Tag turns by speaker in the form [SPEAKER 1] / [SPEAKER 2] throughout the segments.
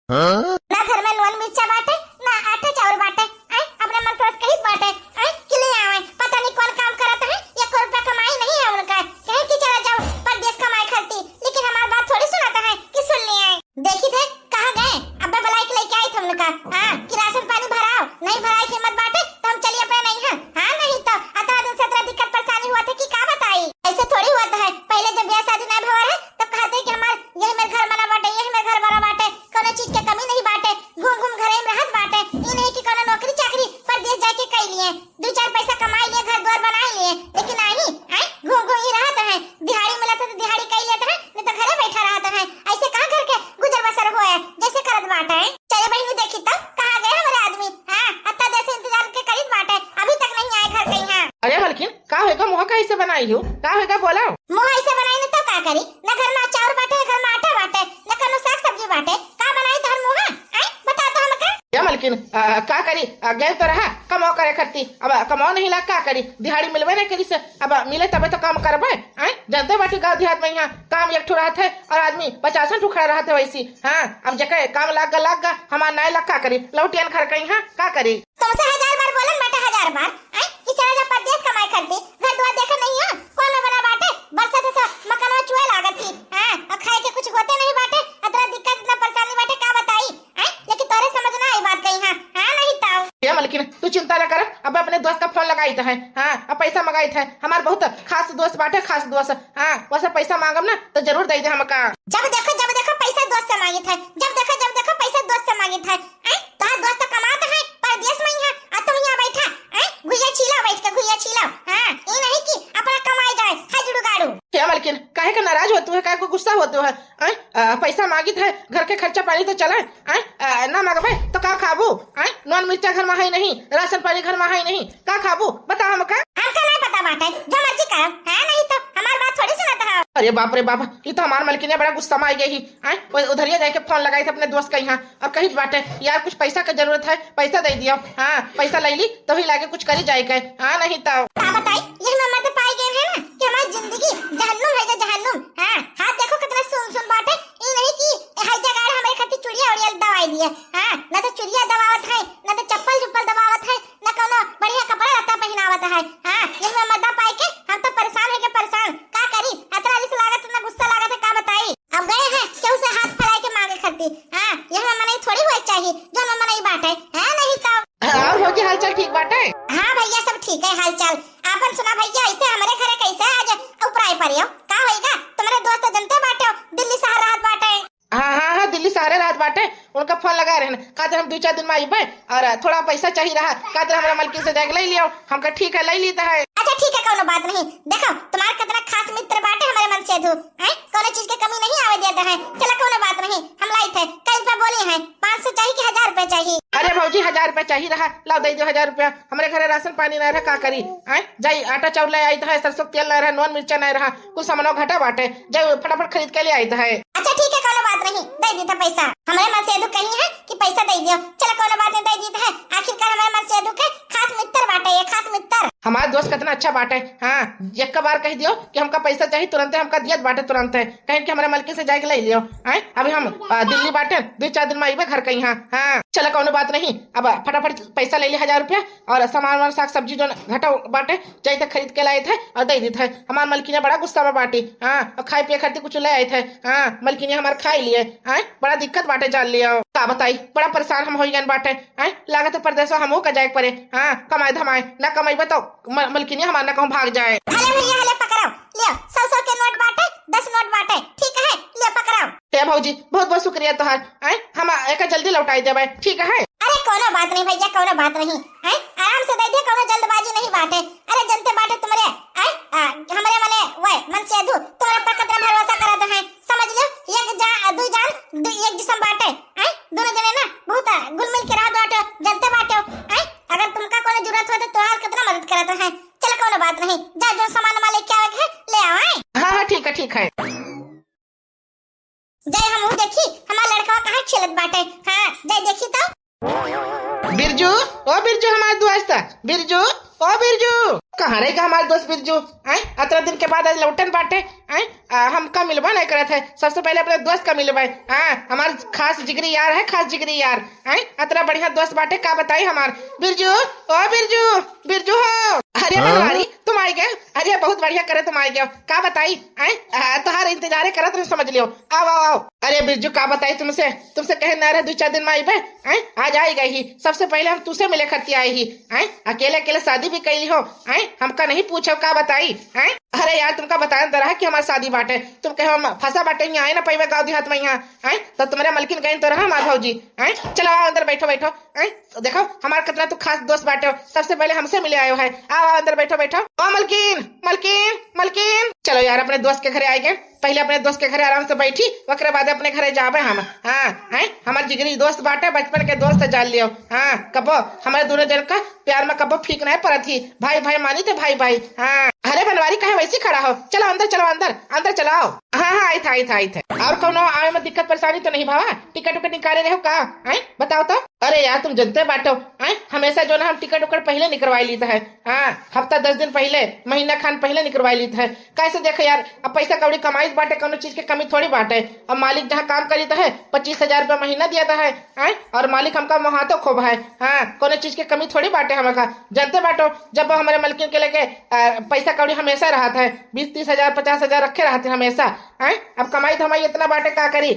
[SPEAKER 1] ना घर में नॉन मिर्चा बाटे ना आटा चावल बाटे। अपने मन सोच कहीं बाटे कि ले आवे, पता नहीं कौन काम करत है, या कोई रुपया कमाई नहीं है उनका, कहे कि चला जाओ परदेश कमाई करती, लेकिन हमारी बात थोड़ी सुनाता है कि सुन लिए। देखी थे कहाँ गए, अब्बे बुलाई के लेके आई थे उनका कि राशन पानी भराओ, नहीं भराई कीमत बाटे तो हम चलिए अपने नहीं है। नहीं तो अतरा दिन से अतरा दिक्कत परेशानी हुआ था कि का बताई, ऐसे थोड़ी हुआ है। पहले जब ब्याह शादी नहीं भवा है तब कहते कि हमार यही मेरे घर बना बाटे, यही मेरे घर बना बाटे, कोनो चीज के कमी नहीं बाटे, घूम घूम घरे में रहत बाटे। ये नहीं कि कोनो नौकरी चाकरी परदेश जाके कई लिए, दो चार पैसा कमाई लिए, घर द्वार बनाई लिए, लेकिन नहीं घूम घूम ही रहत है। दिहाड़ी मिला तो दिहाड़ी कई लेते हैं, नहीं तो घरे बैठा रहता है। ऐसे कहाँ घर के गुजर बसर हुआ है जैसे करत बाटे। चले बहनी देखी तब कहाँ गए हमारे आदमी, अत्ता जैसे इंतजार के करीब बाटे, अभी तक नहीं आए घर कहीं।
[SPEAKER 2] अरे मलकिन का होगा, मुँह कैसे बनाई हो, का होगा बोला।
[SPEAKER 1] मुँह ऐसे बनाई न तो का करी, न घर में चावल बाटे, घर में आटा बाटे, न कोनो साग सब्जी बाटे, का बनाई तो मुँह बता तो हमका।
[SPEAKER 2] या मलकिन का करी, गए तो रहा कमाओ करे करती, अब कमाओ नहीं ला का करी, दिहाड़ी मिलवे नहीं करी से, अब मिले तबे तो काम करबे। जनते बाटी गाँव देहात में यहाँ काम एक ठो रहत है और आदमी 50 ठो खड़ा रहते वैसी। अब जके काम लाग गा हमार नाय लग का करी, लौटियन खर कहीं का करी।
[SPEAKER 1] तुमसे 1000 बार बोलन बेटा, 1000 बार कि चला जा परदेश कमाई करती, घर द्वार देखा नहीं है, कौन बना बाटे, बरसात तो मकान में चूहे लागत थी, और खाए के कुछ होते नहीं बाटे, इतना दिक्कत इतना परेशानी बाटे का बताई। लेकिन तोरे समझ ना आई बात कहीं नहीं ताऊ।
[SPEAKER 2] ये मलकिन तू चिंता न कर, अब अपने दोस्त का फोन लगाई है, अब पैसा मंगाई है, हमारे बहुत खास दोस्त बाटे, खास दोस्त। वैसे पैसा मांगम ना तो जरूर दे दे हमका।
[SPEAKER 1] जब देखो पैसा दोस्त से मांगी था, जब देखो पैसा दोस्त से मांगी था। तुम्हारा दोस्त कमाता है परदेश में ही, तुम यहाँ बैठा घुइया छीला, बैठ के घुइया छीला। ये नहीं कि अपना कमाई जाए हजड़ू गाड़ू।
[SPEAKER 2] क्या मलकिन काहे का नाराज होते हो, काहे को गुस्सा होते हो। पैसा मांगी है, घर के खर्चा पानी तो चले, ना मांगबे तो का खाबू। नॉन मिर्चा घर में है नहीं, राशन पानी घर में है नहीं, का खाबू बता हमका।
[SPEAKER 1] हमका नहीं पता बाटे, जो मर्जी करो, नहीं तो हमारी बात थोड़ी सुनाता है।
[SPEAKER 2] अरे बाप रे बाप, ये तो हमारे मलकिन ने बड़ा गुस्सा में आ गई। उधरिया जाके फोन लगाई थे अपने दोस्त का यहाँ, और कही बाटे यार कुछ पैसा का जरूरत है, पैसा दे दियो। पैसा ले ली तो ही लाके कुछ करी जाएगा। नहीं तो
[SPEAKER 1] बताई ये मत पाई गए है ना कि हमारी जिंदगी जहन्नुम है, जहन्नुम। हाथ देखो कितना सुन बाटे। ये नहीं कि हर जगह हमारे खातिर चुड़िया और दवाई दिए, ना तो चुड़िया दबावत है, ना तो चप्पल दबावत है, ना कोनो बढ़िया कपड़ा लत्ता पहनावत है। ये मत पाई के हम तो परेशान है के परेशान, का करी। इतना रिस लागत, इतना गुस्सा लागत है, का बताई। अब गए हैं क्यों से हाथ फैला के मांगे खातिर। ये मने थोड़ी हुआ चाहिए जो मने नहीं बाटे, नहीं तो
[SPEAKER 2] और होगी हालचाल ठीक बाटे।
[SPEAKER 1] हाँ भैया सब ठीक है हालचाल। आपन सुना भैया, ऐसे हमारे घरे कैसे आज उपराय परियो का होएगा। तुम्हारे दोस्त जनते बाटे दिल्ली शहर रात बाटे।
[SPEAKER 2] हाँ दिल्ली सारे रात बाटे, उनका फोन लगा रहे कहते हम 2-4 दिन में आई और थोड़ा पैसा चाहिए रहा, कहते हमारा मलकिन से जाके ले लियो। हमका ठीक है ले लेता है।
[SPEAKER 1] अच्छा ठीक है, कोनो बात नहीं। देखो तुम्हारे कितना खास मित्र बाटे हमारे मन से, कोनो चीज की कमी नहीं आवे देता है। चलो कोनो बात नहीं, हम लाई थे कई रुपया बोले हैं, 500 चाहिए कि 1000 रुपया चाहिए।
[SPEAKER 2] अरे भौजी 1000 रुपया चाहिए रहा, लाओ दे दो 1000 रुपया। हमारे घरे राशन पानी नहीं रहा, का करी। जाई आटा चावल ले आई है, सरसों तेल नहीं रहा, नॉन मिर्चा नहीं रहा, कुछ सामान घटा बाटे, जाई फटाफट खरीद के ले आई है।
[SPEAKER 1] अच्छा ठीक है, कोनो बात नहीं, दे दी था पैसा। हमारे मन से कही है कि पैसा दे दियो। चलो कोनो बात नहीं, दे दी है। आखिरकार हमारे मन से के खास मित्र बाटे, ये खास मित्र।
[SPEAKER 2] हमारा दोस्त कितना अच्छा बाटे। एक बार कह दियो कि हमका पैसा चाहिए, तुरंत हमका दियत बाटे, तुरंत कहीं कि हमारे मलकिन से जाके ले लियो। अभी हम दिल्ली बाटे 2-4 दिन में आइबे घर के यहाँ। चलो कोनो बात नहीं, अब फटाफट पैसा ले ली 1000 रुपया, और सामान साग सब्जी जो घटा बाटे जाई थे खरीद के लाए थे और दे दी थे। हमारे मलकिन बड़ा गुस्सा में बाटी, और खाए पिए खातिर कुछ ले आए थे। मलकिन हमारे खाई लिए, बड़ा दिक्कत बाटे जान लिया। का बताई बड़ा परेशान हम हो गए बाटे। लागत परदेश हम का जाए पड़े, कमाए धमाए ना कमाइबे तो मलकिन हमारा कहूँ भाग जाए।
[SPEAKER 1] हले भैया हले पकड़ाओ, लियो 100 के नोट बाटे, 10 नोट बाटे, ठीक है ले पकड़ाओ।
[SPEAKER 2] हे भौजी बहुत बहुत शुक्रिया तोहार, हम एक जल्दी लौटाई देबे, ठीक है।
[SPEAKER 1] अरे कोनो बात नहीं भैया, कोनो बात नहीं, आराम से दे दे, कोनो जल्दबाजी नहीं बाटे। अरे जनते बाटे तुम्हारे हमारे मने वो मन से तुम्हारे पर कितना भरोसा करत है, समझ लो। एक जिसम बाटे, दोनों जने ना बहुत घुल मिल के रह बाटे, जनते बाटे। अगर तुमका कोनो जरूरत हो तो तुम्हार कितना मदद करत है। चलो कोनो बात नहीं, जा जो सामान वाले क्या है ले आओ।
[SPEAKER 2] हाँ ठीक है ठीक है।
[SPEAKER 1] जय हम देखी हमारा लड़का कहाँ खेलत बाटे। जय देखी तो
[SPEAKER 2] बिरजू, ओ बिरजू हमारे दोस्त बिरजू, ओ बिरजू कहाँ रहेगा हमारे दोस्त बिरजू? अतरा दिन के बाद आज लौटन बाटे। हमका मिलवा नहीं करत है। सबसे पहले अपने दोस्त का मिलवा। हमार खास जिगरी यार है, खास जिगरी यार। अतरा बढ़िया दोस्त बाटे, का बताई हमार बिरजू। ओ बिरजू, बिरजू हो। अरे बनवारी तुम आई गए। अरे बहुत बढ़िया करे तुम आई गए। का बताई? तुम्हारे इंतजार करत नहीं, समझ लियो। आओ आओ आओ। अरे बिरजू का बताई तुमसे कहे न रहे 2-4 दिन में आई बे। आज आई गई ही। सबसे पहले हम तुझसे मिले खती आई ही। अकेले अकेले शादी भी कैली हो। हमका नहीं पूछो का बताई। अरे यार तुमका बताया तो रहा कि हमारी शादी बाटे। तुम कहे हम फंसा बाटे यहाँ आए ना पैवे गाँव देहात में यहाँ। तो तुम्हारे मलकिन गए तो रहा हमारे भाजी। चलो आओ अंदर बैठो बैठो। देखो हमारा कितना तू खास दोस्त बाटे हो। सबसे पहले हमसे मिले आयो है। आओ अंदर बैठो बैठो। ओ मलकिन मलकिन मलकिन। चलो यार अपने दोस्त के घरे आए गए। पहले अपने दोस्त के घरे आराम से बैठी, ओकरे बाद अपने घरे जाबे हम। हमारे जिगरी दोस्त बाटे, बचपन के दोस्त जान लियो। कबो हमारे दोनों जन का प्यार में कबो फीक नहीं पड़ा थी। भाई भाई मानी थे, भाई भाई। अरे बनवारी कहे वैसी खड़ा हो। चलो अंदर, चलो अंदर, अंदर चलाओ। हाँ आई था। और कौनो आवे में दिक्कत परेशानी तो नहीं भावा? टिकट उकट निकाले रहे हो का? बताओ तो। अरे यार तुम जनते बाटो। हमेशा जो ना हम टिकट उकट पहले निकलवाई लेता है। हफ्ता 10 दिन पहले, महीना खान पहले निकलवाई लेता है। कैसे देखो यार, अब पैसा कौड़ी कमाई बाटे, कोनो चीज के कमी थोड़ी बाटे। अब मालिक जहाँ काम करी है 25,000 रुपया महीना दिया है। और मालिक हमका मुहातो खूब है। कोनो चीज के कमी थोड़ी बाटे हमका। जानते बाटो जब हमारे मलकिन के लेके पैसा कौड़ी हमेशा रहा है 20-30 हजार 50 हजार रखे रहते हमेशा। अब कमाई धमाई इतना बाटे का करी।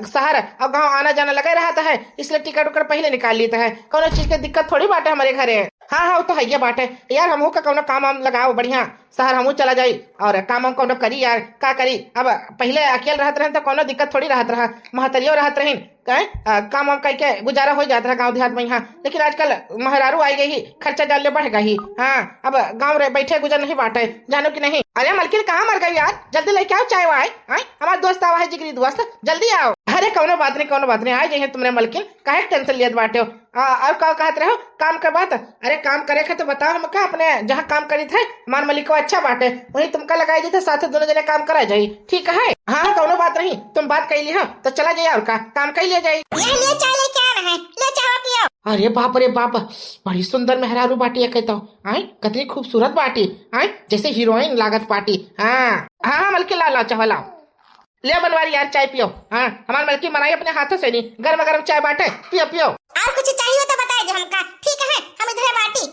[SPEAKER 2] शहर अब गाँव आना जाना लगा रहता है, इसलिए टिकट उकट पहले निकाल लेता है। कोनो चीज की दिक्कत थोड़ी बाटे हमारे घरे। हाँ वो तो है ये बात है यार। हमहू का कोनो काम वाम लगाओ बढ़िया, शहर हमहू चला जाई और काम वाम कोनो करी यार। का करी? अब पहले अकेले रहते रहे तो कोनो दिक्कत थोड़ी रहत रहा। महतरियो रहत रही काम वाम करके गुजारा हो जाता है गाँव देहात में यहाँ। लेकिन आजकल महरारू आई गई ही, खर्चा डालने बढ़ गई। अब गाँव रे बैठे गुजर नहीं बाटे, जानो कि नहीं? अरे मलकिन कहाँ मर गई यार? जल्दी लेके आओ चाय वाय। हमारा दोस्त आवा है, जिगरी दोस्त, जल्दी आओ। अरे कोनो बात नहीं, कोनो बात नहीं, आ जाइए तुम्हारे मलकिन। काहे टेंशन लियत बाटे हो? और का कहते रहो काम के बात? अरे काम करे तो बताओ हमका। अपने जहाँ काम करी थे हमार मलिक अच्छा बाटे, वही तुमका लगाई दी थे, साथ दोनों जने काम करा जाये। ठीक है? हाँ कोनो बात नहीं, तुम बात कैली हो तो चला जाइए और का काम कर लिया जाये। अरे बाप रे बाप, बड़ी सुंदर मेहरारू बाटी है कहता हूँ। कितनी खूबसूरत बाटी, जैसे हीरोइन लागत बाटी। हाँ मलकिन ला चाहो लाओ। ले बनवारी यार चाय पियो। हमारे मलकी बनाई अपने हाथों से, नहीं गर्म गर्म चाय बाटे, पियो पियो।
[SPEAKER 1] और कुछ चाहिए तो बताए जो हमका। ठीक है हम इधर बाटी।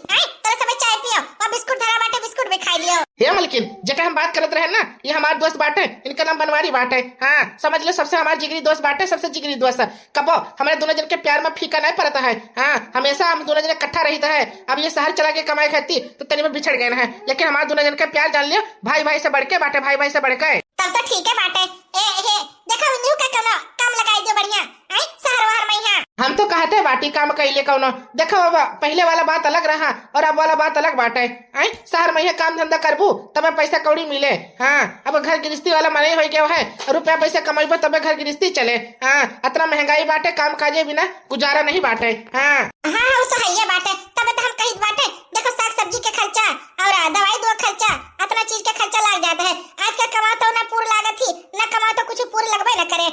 [SPEAKER 1] तो सब चाय पियो और बिस्कुट धरा बाटे, बिस्कुट भी खा लियो।
[SPEAKER 2] हे मलकिन जगह हम बात करते रहे ना, ये हमारे दोस्त बाटे, इनका नाम बनवारी बाटे। समझ लो सबसे हमारे जिगरी दोस्त बाटे, सबसे जिगरी दोस्त। कबो हमारे दोनों जन के प्यार में फीका नहीं पड़ता है। हमेशा हम दोनों जन इकट्ठा रहता है। अब ये शहर चला के कमाई खाती तो तनी में बिछड़ गए हैं, लेकिन हमारे दोनों जन के प्यार जान लियो, भाई भाई से बढ़ के बाटे, भाई भाई से बढ़ के।
[SPEAKER 1] तब तो ठीक है बाटे। देखो न्यू का कोनो काम लगाई दो बढ़िया। शहर वहर में यहाँ
[SPEAKER 2] हम तो कहते बाटी काम कैले कौनो। देखो अब पहले वाला बात अलग रहा और अब वाला बात अलग बाटे। शहर में ही काम धंधा करबू तब पैसा कौड़ी मिले। अब घर गृहस्थी वाला मने हो गया है, रुपया पैसा कमाइबो तब घर गृहस्थी चले। इतना महंगाई बाटे, काम काजे बिना गुजारा नहीं बाटे। हाँ
[SPEAKER 1] वो तो है ये बाटे। तब तो हम कहीं बाटे देखो साग सब्जी के खर्चा और दवाई दो खर्चा, इतना चीज के खर्चा लग जाता है। आज का कमाओ तो ना पूरा लागत ही, ना कमाओ तो कुछ पूरा लगबे न करे।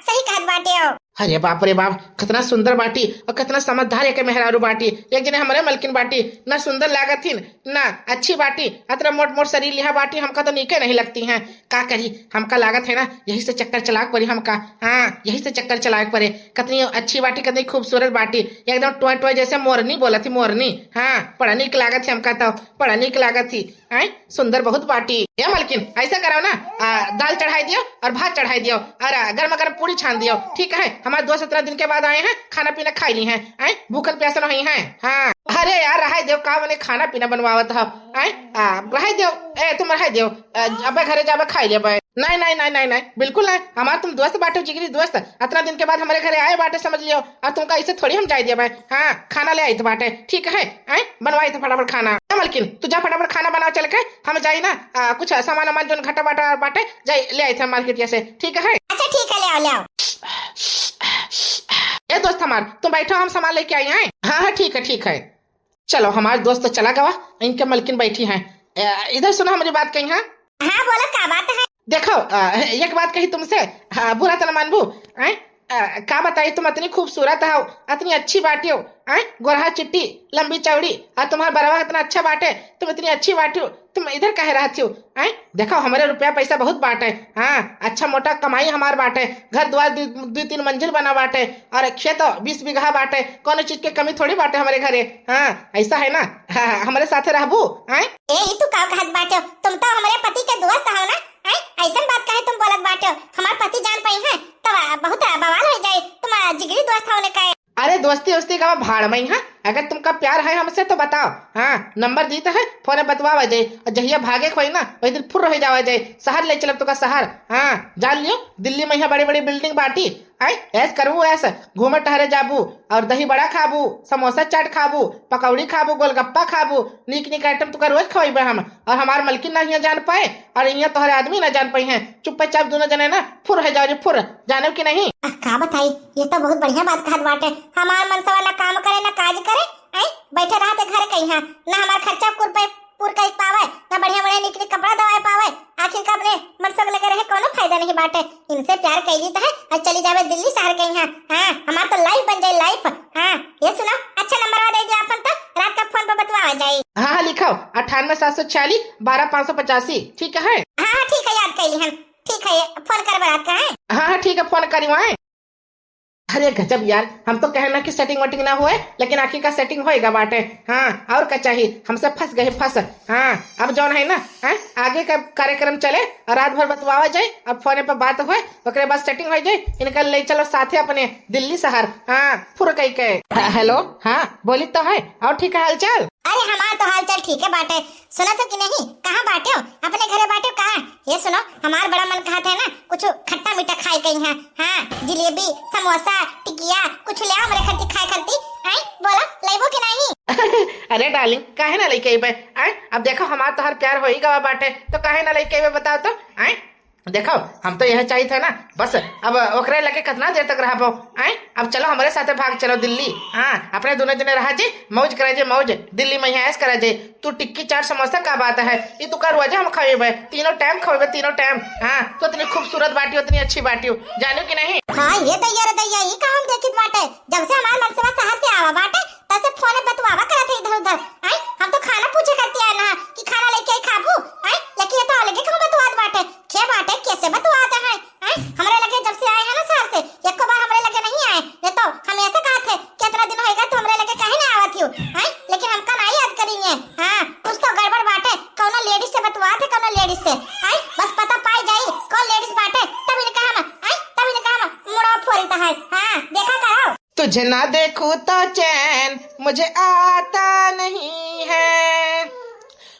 [SPEAKER 1] सही कहत बाटे हो।
[SPEAKER 2] अरे बाप रे बाप, कितना सुंदर बाटी और कितना समझदार है के मेहरारू बाटी। एक जने हमारे मलकिन बाटी ना सुंदर लागत थी ना अच्छी बाटी, अतरा मोट मोट शरीर लिहा बाटी हमका तो नीके नहीं लगती हैं। का करी हमका लागत है ना, यही से चक्कर चला पड़ी हमका। यही से चक्कर चला पड़े। कितनी अच्छी बाटी, कितनी खूबसूरत बाटी, एकदम टोय टोय जैसे मोरनी बोला थी, मोरनी। बड़ा नीक लागत थी हमका, तो बड़ा नीक लागत थी। सुंदर बहुत बाटी। ये मलकिन ऐसा करो ना, दाल चढ़ाई दियो और भात चढ़ाई दियो और गर्मा गर्म पूरी छान दियो। ठीक है? हमारे 2-17 दिन के बाद आए हैं, खाना पीना खाई ली हैं। भूखन प्यासा नहीं है। अरे यार रहा देव का मैंने खाना पीना बनवावत है। रहा देव, तुम रहा देव, अब घरे जाबे खाई लेबे। नहीं नहीं नहीं नहीं नहीं बिल्कुल नहीं। हमारे तुम दोस्त बाटे, जिगरी दोस्त। इतना दिन के बाद हमारे घरे आए बाटे, समझ लियो। और तुमका इसे थोड़ी हम जाए देबे। खाना ले आई तो बाटे। ठीक है? बनवाई तो फटाफट खाना। मलकिन तू जा फटाफट खाना बनाओ चल के, हम जाई ना कुछ सामान वामान जो घटा बाटा बाटे जाई ले आई थे मार्केट से। ठीक है?
[SPEAKER 1] अच्छा ठीक है, ले आओ ले आओ।
[SPEAKER 2] ए दोस्त हमार तुम बैठो, हम सामान लेके आई हैं। हाँ ठीक है ठीक है। चलो हमारे दोस्त तो चला गवा, इनके मलकिन बैठी हैं। इधर सुनो हमारी बात कही। हाँ
[SPEAKER 1] बोलो क्या बात है?
[SPEAKER 2] देखो एक बात कही तुमसे, बुरा तो न मानबू। का बताई तुम इतनी खूबसूरत हो, इतनी अच्छी बाटी हो, गोरहा चिट्टी लंबी चौड़ी, और तुम्हारा बरवा इतना अच्छा बाटे, तुम इतनी अच्छी बाटी हो, तुम इधर कह रहती हो? देखो हमारे रुपया पैसा बहुत बाटे, हाँ अच्छा मोटा कमाई हमार बाटे, घर द्वार दो तीन मंजिल बना बाटे, और खेत 20 बीघा बाटे, कौन चीज के कमी थोड़ी बाटे हमारे घरे। हाँ ऐसा है ना, हमारे साथे रहबू।
[SPEAKER 1] तू का कहत बाटे हो? तुम तो हमारे पति के दोस्त हो ना। ऐसा बात कहे तुम बोलत बाटे हो? हमार पति जान पाई है तो बहुत बवाल हो जाए। तुम जिगरी दोस्त हो ने कहे।
[SPEAKER 2] अरे दोस्ती वोस्ती का भाड़ में है, अगर तुमका प्यार है हमसे तो बताओ। हाँ नंबर दी तो है, फोन बतवा जाए, और जहिया भागे खोई ना वही दिन फुर रह जावा जाए, शहर ले चलब तुका शहर। हाँ जान लियो दिल्ली में यहाँ बड़ी बड़ी बिल्डिंग बाटी, ऐस करबू, ऐस घूमे टहरे जाबू, और दही बड़ा खाबू, समोसा चाट खाबू, पकौड़ी खाबू, गोलगप्पा खाबू, नीक नीक आइटम तुका रोज खवाइबे हम, और हमार मलकिन ना यहाँ जान पाए, और यहाँ तोहरे आदमी ना जान पाई है। चुपचाप दोनों जने ना फुर है जाओ, फुर जाने की नहीं।
[SPEAKER 1] का बताई, ये तो बहुत बढ़िया बात कहत बाटे। हमार मनसवा ना काम करे ना काज करे, बैठे रहते घर कहीं ना हमार खर्चा पूर कर पावे, ना बढ़िया बढ़िया निक निक कपड़ा दवाए पावे। आखिर का अपने मनसक लगे रहे कोनो फायदा नहीं बाटे। इनसे प्यार कैली तो है और चली जावे दिल्ली शहर कहीं। हाँ हमार तो लाइफ बन जाए लाइफ। हाँ ये सुनो, अच्छा नंबर दे दियो अपन, तो रात का फोन पर बतवा जाए।
[SPEAKER 2] हाँ लिखाओ 98 746 12 585, ठीक है।
[SPEAKER 1] हाँ ठीक है, याद कैली हम। ठीक है, फोन कर रात का है।
[SPEAKER 2] हाँ ठीक है, फोन करी वहाँ। अरे गजब यार, हम तो कहना कि सेटिंग वटिंग ना हुए, लेकिन आखिर का सेटिंग होएगा बाटे। हाँ और क्या चाहिए, हमसे फंस गए फंस। हाँ अब जौन है ना, आगे का कार्यक्रम चले और रात भर बतवावा जाए, अब फोन पर बात हुए, ओकरे बाद सेटिंग हो जाए, इनका ले चलो साथे अपने दिल्ली शहर। हाँ फुर कही के। हेलो, हाँ बोली तो है, और ठीक है हालचाल?
[SPEAKER 1] अरे हमारा तो हाल चाल ठीक है बाटे। सुना तो कि नहीं, कहाँ बाटे हो? अपने घरे बाटे हो कहाँ? ये सुनो, हमारा बड़ा मन कहा था ना कुछ खट्टा मीठा खाए कहीं है। हाँ जलेबी समोसा टिकिया कुछ ले आओ मेरे खर्ची खाए करती। बोला लेबो कि नहीं?
[SPEAKER 2] अरे डार्लिंग काहे ना लेके आइबे? अब देखो हमारा तो हर प्यार हो ही गवा बाटे, तो काहे ना लेके आइबे बताओ तो। देखो हम तो यह चाहिए था ना, बस अब ओकरे लगे कितना देर तक रह पाओ। अब चलो हमारे साथे भाग चलो दिल्ली। हाँ अपने दोनों जने रहा जे, मौज करे जे मौज, दिल्ली में ऐस करे जे। तू टिक्की चाट समोसा का बात है, ये तू कर रोज हम खावे, तीनों टाइम खावे, तीनों टाइम। हाँ तो इतनी खूबसूरत बाटी हो, इतनी अच्छी बाटी हो, जानो कि नहीं?
[SPEAKER 1] हाँ ये दैया ये काम देखित बाटे। जब से हमारे मनसवा शहर से आवा बाटे तब से फोन बतवावा करत है इधर उधर। हम तो खाना पूछे करती है ना कि खाना लेके आई खाबू। लेकिन ये तो अलग क्यों बतवात बाटे, क्या बाटे कैसे बतवाते हैं? हमारे लगे जब से आए हैं ना शहर से, एक को बार हमारे लगे नहीं आए। ये तो हम ऐसे कहा थे कितना दिन होएगा तो हमारे लगे कहीं ना आवत हो। लेकिन हमका नहीं याद करेंगे। हाँ कुछ तो गड़बड़ बाटे, कौन लेडीज से बतवाते, कौन लेडीज से। बस पता पाई जाए कौन लेडीज बाटे, तभी ने कहा मुड़ा फोड़ता है। हाँ देखा करो।
[SPEAKER 2] तुझे ना देखूं तो चैन मुझे आता नहीं है,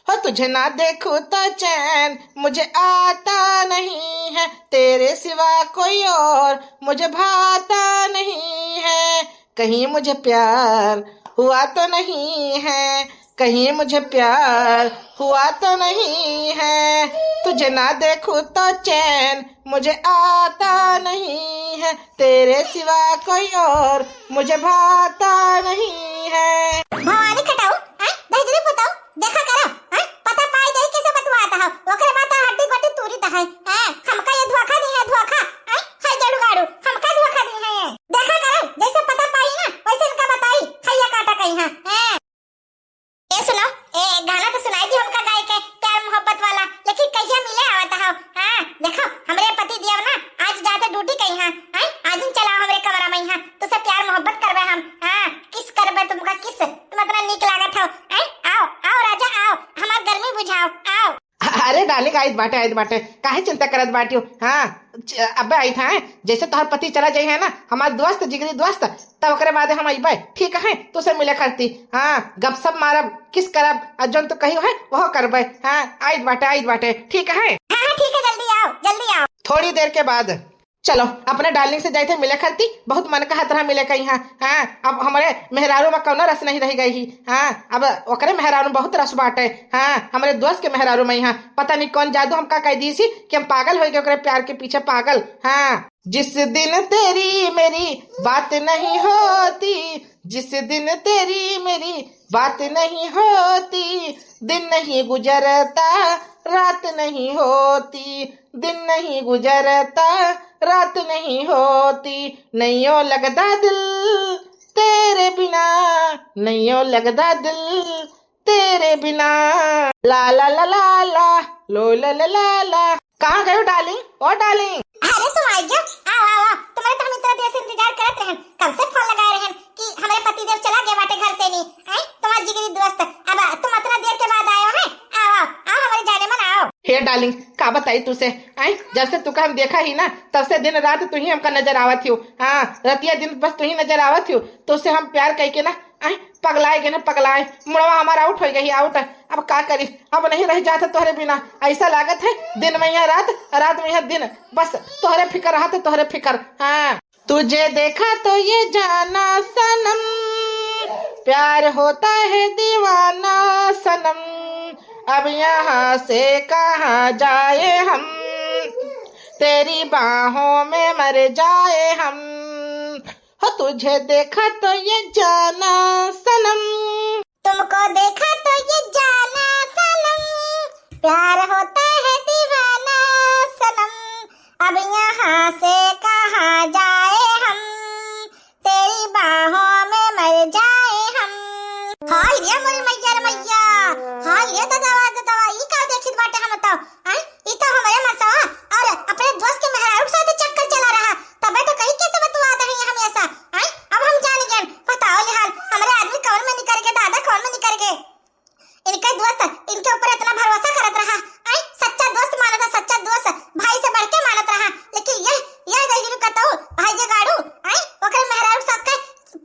[SPEAKER 2] हो तुझे ना देखूं तो चैन मुझे आता नहीं है, तेरे सिवा कोई और मुझे भाता नहीं है, कहीं मुझे प्यार हुआ तो नहीं है, कहीं मुझे प्यार हुआ तो नहीं है, तुझे ना देखूं तो चैन मुझे आता नहीं है, तेरे सिवा कोई और मुझे भाता नहीं है।
[SPEAKER 1] भवानी कटाऊ दही बताओ, देखा करो। पता पाई जाए कैसे बतवाता है, ओकरे बात हड्डी गोटी तूरी ता है। हमका ये धोखा दी है, धोखा है जड़गाड़ू, हमका धोखा दी है। देखा करो, जैसे पता पाई ना वैसे इनका बताई खैया काटा कहीं है। ये सुनो, ए गाना तो सुनाई दी हमका गाय के प्यार मोहब्बत वाला, लेकिन कहिया मिले आवता हो। हां देखो हमरे पति दिया ना आज जाते ड्यूटी कहीं है। आज दिन चला हमरे कमरा में है, तो सब प्यार मोहब्बत करबे हम। हां किस करबे तुमका, किस तुम इतना नीक लागत हो। आओ आओ राजा आओ, हमार गर्मी बुझाओ आओ।
[SPEAKER 2] अरे डार्लिंग आई बाटे काहे चिंता करत बाटी हो। हाँ अब आई था, जैसे तोहर पति चला जाए है ना हमारे दोस्त जिगरी दोस्त, तब ओकरे बाद हम अइबे, ठीक है तुझसे मिले करती। हाँ गपसप मारब, किस करब, जौन तो कही है वो करबे। हाँ आई बाटे ठीक है।
[SPEAKER 1] हाँ ठीक है, जल्दी आओ।
[SPEAKER 2] थोड़ी देर के बाद चलो अपने डार्लिंग से जाए थे मिले करती, बहुत मन का तरह मिले कहीं। हाँ अब हमारे मेहरारू में कौनो रस नहीं रह गई। हाँ अब ओकरे मेहरारू में बहुत रस बाटे। हाँ हमारे दोस्त के मेहरारू में यहाँ पता नहीं कौन जादू हमका कह दी सी कि हम पागल हो गए ओकरे प्यार के पीछे पागल। हाँ जिस दिन तेरी मेरी बात नहीं होती, जिस दिन तेरी मेरी बात नहीं होती, दिन नहीं गुजरता रात नहीं होती, दिन नहीं गुजरता रात नहीं होती, नैयो लगदा दिल तेरे बिना, नैयो लगदा दिल तेरे बिना। ला ला ला ला ला लो ला ला ला ला। कहाँ गए हो डार्लिंग? ओ डार्लिंग,
[SPEAKER 1] अरे तुम आई गयो, आओ आओ आओ। तुम्हारे तो हम इतना देर से इंतजार करत रहन, कब से फोन लगाए रहन कि हमारे पति देव चला गया बाटे घर से नहीं। आई तुम्हारी जिगरी दोस्त, अब तुम इतना देर के बाद आए हो हैं? आओ आओ आओ हमारे जाने मन आओ।
[SPEAKER 2] हे डार्लिंग, का बताई तुसे? आई जब से तुका हम देखा ही ना, तब से दिन रात तू ही हमका नजर आवत हो। हाँ, रतिया दिन बस तू ही नजर आवत हो। तो उससे हम प्यार कह के ना आई पगलाए गए ना, पगलाए। मुड़वा हमारा आउट हो गई, आउट। अब का करी, अब नहीं रह जाता तोहरे बिना। ऐसा लागत है दिन में यहाँ रात, रात में यहाँ दिन, बस तोहरे फिक्र रहा तो तोहरे फिक्र। हाँ, तुझे देखा तो ये जाना सनम, प्यार होता है दीवाना सनम, अब यहाँ से कहाँ जाए हम, तेरी बाहों में मर जाए हम। हो तुझे देखा तो ये जाना सनम,
[SPEAKER 1] तुमको देखा तो ये जाना सनम, प्यार होता है दीवाना सनम, अब यहाँ से कहाँ जाए हम, तेरी बाहों में मर जाए हम। हाय रे मोरी मैया रे मैया, हाय रे दवा ई का देखित बाटे हम तो। आई ई तो हमारे मसवा और अपने दोस्त के मेहरारू के साथ चक्कर चला रहा, तबे तो कहीं कैसे बतवा दे हैं हमेशा। आई अब हम जान गए, बताओ ले हाल हमारे आदमी कौन में निकल गए, दादा कौन में निकल गए। इनका दोस्त इनके ऊपर इतना भरोसा करत रहा, आई सच्चा दोस्त माना था, सच्चा दोस्त भाई से बढ़ के मानत रहा। लेकिन यह देखिए कहता हूँ भाई जे गाड़ू आई ओकरे मेहरारू साथ का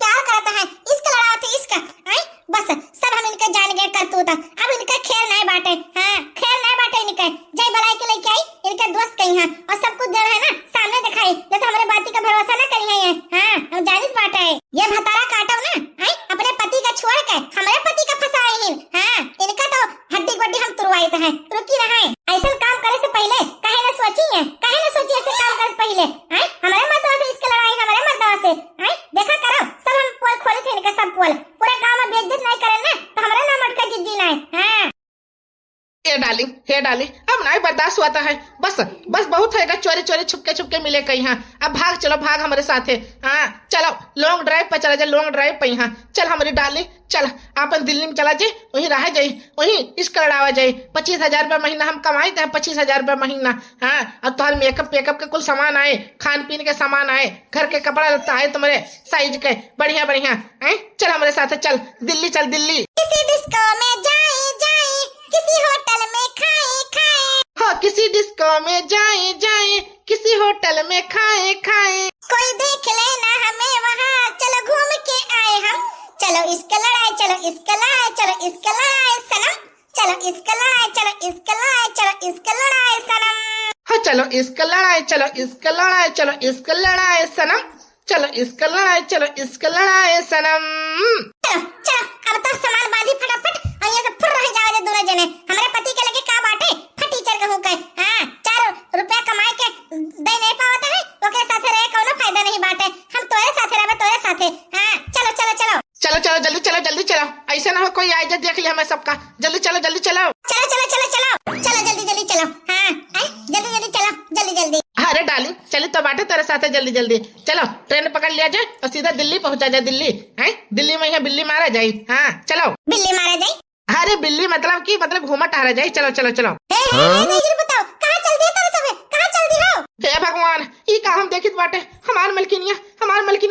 [SPEAKER 1] प्यार करता है, इसका लड़ाव थे इसका। आई बस सब हम इनके जान गए करतूत, अब इनका खेल नहीं बाटे। हाँ खेल नहीं बाटे इनके, जय बलाई के लेके आई इनके दोस्त कहीं हैं और सब कुछ जड़ है ना सामने दिखाई, नहीं तो हमारे बाती का भरोसा ना करी है। हाँ हम जानित बाटे ये भतारा काटो ना, आई अपने पति का छोड़ के हमारे पति का फंसाए हैं। हाँ इनका तो हड्डी गुड्डी हम तुरवाई है, रुकी रहे। ऐसा काम करे से पहले काहे ना सोची है, काहे ना सोची ऐसे काम करे से पहले। आई हमारे मर्दों से इसकी लड़ाई, हमारे मर्दों से। आई देखा करो सब हम पोल खोले थे इनका, सब पोल पूरा गांव में बेइज्जत नहीं करे ना तो हमारा नाम अटका जिद्दी नहीं। हाँ
[SPEAKER 2] हे डार्लिंग, अब नहीं बर्दाश्त हुआ है, बस बस बहुत होएगा। चोरी चोरी छुपके छुपके मिले कहीं। हाँ अब भाग, चलो भाग हमारे साथ है। हाँ चलो लॉन्ग ड्राइव पर चला जाए, लॉन्ग ड्राइव पे। हाँ चल हमारी डार्लिंग, चल अपन दिल्ली में चला जाए, वहीं रह जाए, वहीं इसका लड़ावा जाए। 25,000 रुपया महीना हम कमाई थे, 25,000 रुपया महीना। हाँ अब तुम्हारे मेकअप वेकअप के कुल सामान आए, खान पीन के सामान आए, घर के कपड़ा लगता है तुम्हारे साइज के बढ़िया बढ़िया। चल हमारे साथ, चल दिल्ली, चल दिल्ली।
[SPEAKER 1] किसी डिस्को में जाए जाए, किसी होटल में खाए खाए,
[SPEAKER 2] हाँ किसी डिस्को में जाए जाए, किसी होटल में खाए खाए,
[SPEAKER 1] कोई देख लेना हमें वहाँ, चलो घूम के आए हम। चलो इसका लड़ाई, चलो इसका लड़ाई, चलो इसका लड़ाई सनम, चलो इसका लड़ाई, चलो इसका लड़ाई, चलो इसका लड़ाई सनम।
[SPEAKER 2] हाँ चलो इसका लड़ाई, चलो इसका लड़ाई, चलो इसका लड़ाई सनम, चलो इसका लड़ाई, चलो इसका लड़ाई सनम।
[SPEAKER 1] चलो चलो अब तो सामान बांधी फटाफट और ये सब फुर रह जावे दोनों जने। हमारे पति के लगे का बाटे फटी चर कहूं के। हां 4 रुपया कमाए के दे नहीं पावत है, ओके साथे रहे कोनो फायदा नहीं बाटे। हम तोरे साथे रहबे, तोरे साथे। हां चलो चलो चलो
[SPEAKER 2] चलो चलो जल्दी चलो, जल्दी चलो, ऐसा ना हो कोई आए जाए देख ले हमें सबका। जल्दी चलो, जल्दी चलो,
[SPEAKER 1] चलो चलो चलो चलो चलो जल्दी जल्दी चलो। हाँ जल्दी जल्दी चलो, जल्दी जल्दी।
[SPEAKER 2] अरे डार्लिंग चली तो बाटे तेरे साथ, जल्दी जल्दी चलो, ट्रेन पकड़ लिया जाए और सीधा दिल्ली पहुंचा जाए। दिल्ली है, दिल्ली में यहाँ बिल्ली मारा जाए। हाँ चलो
[SPEAKER 1] बिल्ली मारा जाए।
[SPEAKER 2] अरे बिल्ली मतलब की मतलब घूमा टहरा जाए। चलो चलो चलो।
[SPEAKER 1] बताओ कहाँ चल दिए तारे सबे, कहाँ चल दी हो?
[SPEAKER 2] हे भगवान, ई का हम देखित बाटे हमार मलकिनिया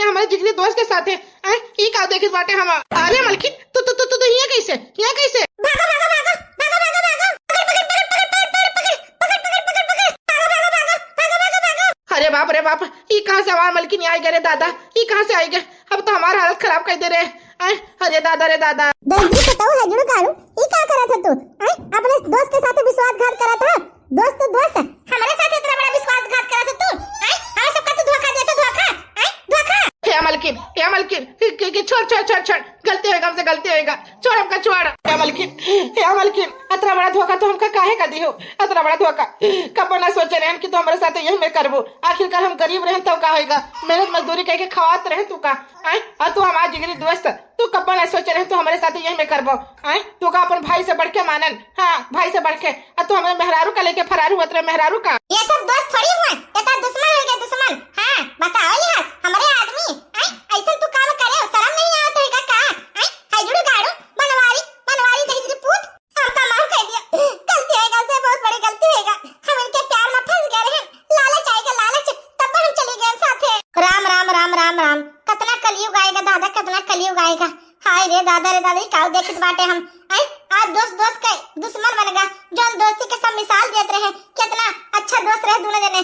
[SPEAKER 2] हमारे जिगरी दोस्त के साथ है। ई का देखित बाटे हम। अरे मलकिन तू यहाँ कैसे, यहाँ कैसे?
[SPEAKER 1] भागो भागो भागो भागो भागो भागो, पकड़ पकड़ पकड़ पकड़ पकड़ पकड़ पकड़ पकड़ पकड़ पकड़, भागो भागो भागो भागो भागो भागो।
[SPEAKER 2] अरे बाप रे बाप, ई कहाँ से हमार मलकिन आई गए रे दादा, ई कहाँ से आई गए? अब तो हमारा हालत खराब कर दे रहे। अरे दादा रे दादा।
[SPEAKER 1] दर्जी बताओ है जुड़ू कारू, ई क्या करा था तू? अपने दोस्त के साथ विश्वासघात करा था। दोस्त तो दोस्त, हमारे साथ इतना बड़ा विश्वासघात करा था तू? हमें सबका तू धोखा दिया, तो धोखा धोखा।
[SPEAKER 2] हे मलकिन छोड़, गलती होएगा हमसे, गलती होएगा, छोड़ हमका, छोड़। हे मलकिन इतना बड़ा धोखा तो हमका काहे का दियो? इतना बड़ा धोखा कब ना सोचे रहन कि तू हमारे साथ यही में करबो। आखिरकार हम गरीब रहन तो का होएगा, मेहनत मजदूरी करके खवात रहे तू का। और तू हमारा जिगरी दोस्त, तू तू कब ना सोचे रहे तू हमारे साथ यही में करबो आए तू का अपन भाई से बढ़ के मानन हाँ भाई से बढ़ के तू हमें मेहरारू का लेके फरार हुआ तेरे मेहरारू का
[SPEAKER 1] ये सब दोस्त थोड़ी हुआ, ये तो दुश्मन हो गए दुश्मन। हाँ बताओ यार हमारे आदमी ऐसा तू काम करे शर्म नहीं आवत है का हाइजुड़ू गाड़ू बनवारी बनवारी दहिजरी पूत हमका माफ कर दिया। गलती है से बहुत बड़ी गलती है, हम इनके प्यार में फंस गए हैं। लालच आएगा लालच तब हम चले गए साथे। राम राम राम राम राम कितना कलयुग आएगा दादा, कितना कलयुग आएगा। हाय रे दादा काऊ देखत बाटे हम आज दोस्त के दुश्मन बन गया। जो दोस्ती के सब मिसाल देते रहे कितना अच्छा दोस्त रहे दोनों जने